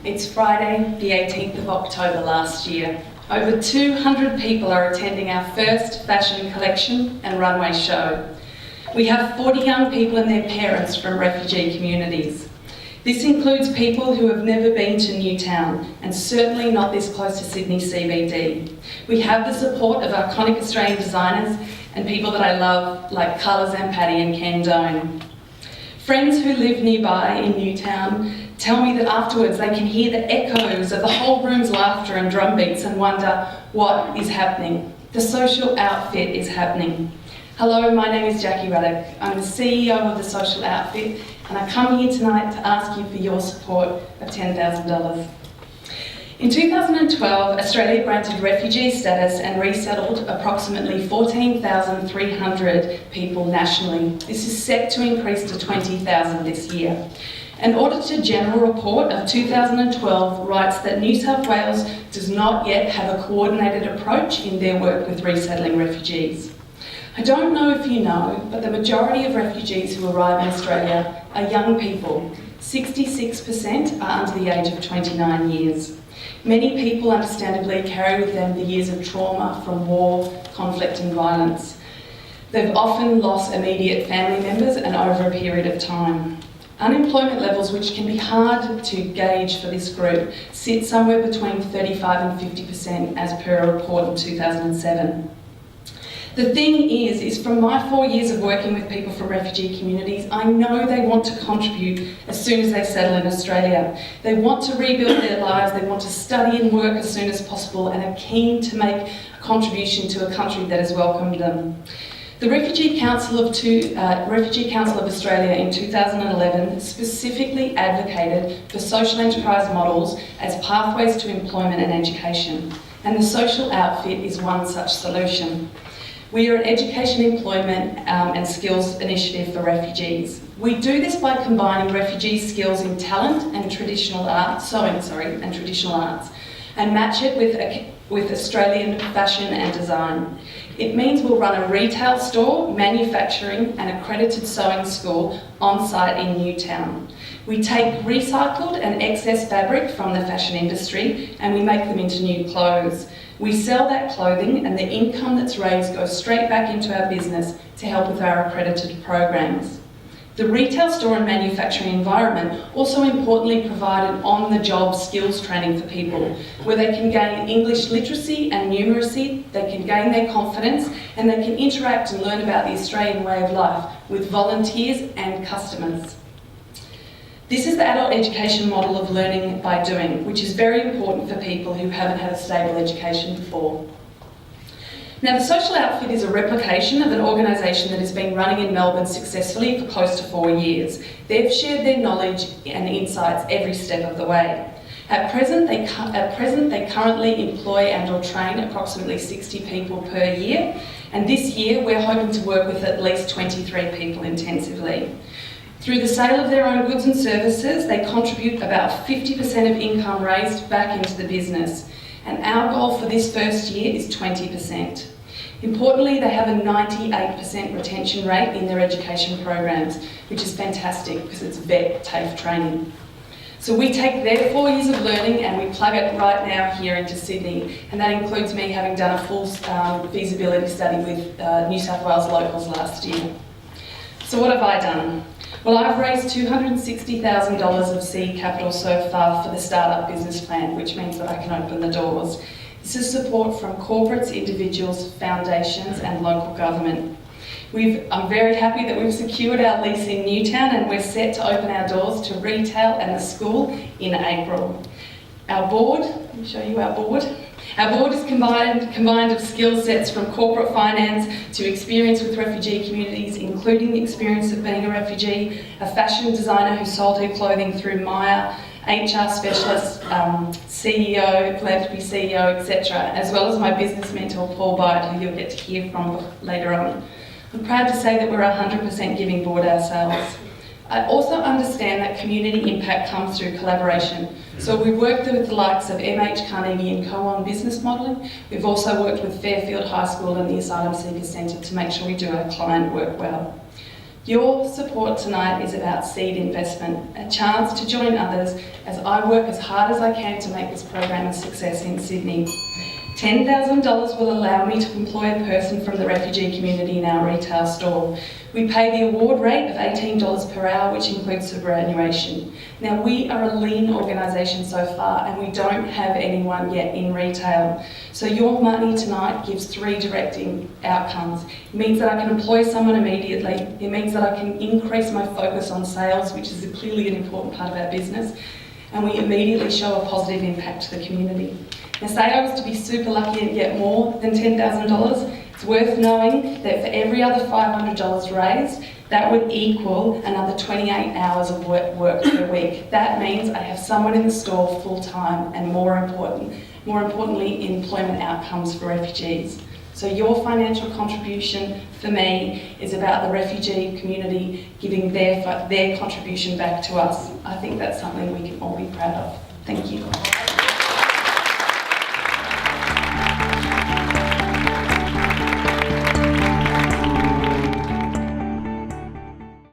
It's Friday, the 18th of October last year. Over 200 people are attending our first fashion collection and runway show. We have 40 young people and their parents from refugee communities. This includes people who have never been to Newtown and certainly not this close to Sydney CBD. We have the support of iconic Australian designers and people that I love like Carla Zampatti and Ken Doan. Friends who live nearby in Newtown tell me that afterwards they can hear the echoes of the whole room's laughter and drum beats and wonder what is happening. The social outfit is happening. Hello, my name is Jackie Ruddock. I'm the CEO of the Social Outfit and I come here tonight to ask you for your support of $10,000. In 2012, Australia granted refugee status and resettled approximately 14,300 people nationally. This is set to increase to 20,000 this year. An Auditor General report of 2012 writes that New South Wales does not yet have a coordinated approach in their work with resettling refugees. I don't know if you know, but the majority of refugees who arrive in Australia are young people. 66% are under the age of 29 years. Many people understandably carry with them the years of trauma from war, conflict and violence. They've often lost immediate family members and over a period of time. Unemployment levels, which can be hard to gauge for this group, sit somewhere between 35 and 50% as per a report in 2007. The thing is from my 4 years of working with people from refugee communities, I know they want to contribute as soon as they settle in Australia. They want to rebuild their lives, they want to study and work as soon as possible and are keen to make a contribution to a country that has welcomed them. The Refugee Council of Australia in 2011 specifically advocated for social enterprise models as pathways to employment and education, and the Social Outfit is one such solution. We are an education, employment and skills initiative for refugees. We do this by combining refugee skills in talent and traditional arts, and match it with Australian fashion and design. It means we'll run a retail store, manufacturing and accredited sewing school on site in Newtown. We take recycled and excess fabric from the fashion industry and we make them into new clothes. We sell that clothing and the income that's raised goes straight back into our business to help with our accredited programs. The retail store and manufacturing environment also importantly provide an on-the-job skills training for people where they can gain English literacy and numeracy, they can gain their confidence and they can interact and learn about the Australian way of life with volunteers and customers. This is the adult education model of learning by doing, which is very important for people who haven't had a stable education before. Now, the Social Outfit is a replication of an organisation that has been running in Melbourne successfully for close to 4 years. They've shared their knowledge and insights every step of the way. At present, they currently employ and or train approximately 60 people per year, and this year we're hoping to work with at least 23 people intensively. Through the sale of their own goods and services, they contribute about 50% of income raised back into the business. And our goal for this first year is 20%. Importantly, they have a 98% retention rate in their education programs, which is fantastic because it's vet TAFE training. So we take their 4 years of learning and we plug it right now here into Sydney. And that includes me having done a full feasibility study with New South Wales locals last year. So what have I done? Well, I've raised $260,000 of seed capital so far for the startup business plan, which means that I can open the doors. This is support from corporates, individuals, foundations and local government. I'm very happy that we've secured our lease in Newtown and we're set to open our doors to retail and the school in April. Our board, let me show you our board. Our board is combined of skill sets from corporate finance to experience with refugee communities, including the experience of being a refugee, a fashion designer who sold her clothing through Maya, HR specialist, CEO, philanthropy CEO, etc., as well as my business mentor, Paul Byatt, who you'll get to hear from later on. I'm proud to say that we're a 100% giving board ourselves. I also understand that community impact comes through collaboration. So we've worked with the likes of MH Carnegie and Co on business modelling. We've also worked with Fairfield High School and the Asylum Seekers Centre to make sure we do our client work well. Your support tonight is about seed investment, a chance to join others as I work as hard as I can to make this program a success in Sydney. $10,000 will allow me to employ a person from the refugee community in our retail store. We pay the award rate of $18 per hour, which includes superannuation. Now, we are a lean organisation so far, and we don't have anyone yet in retail. So your money tonight gives 3 direct outcomes. It means that I can employ someone immediately. It means that I can increase my focus on sales, which is clearly an important part of our business. And we immediately show a positive impact to the community. Now, say I was to be super lucky and get more than $10,000, it's worth knowing that for every other $500 raised, that would equal another 28 hours of work per week. That means I have someone in the store full-time and more importantly, employment outcomes for refugees. So your financial contribution for me is about the refugee community giving their contribution back to us. I think that's something we can all be proud of. Thank you.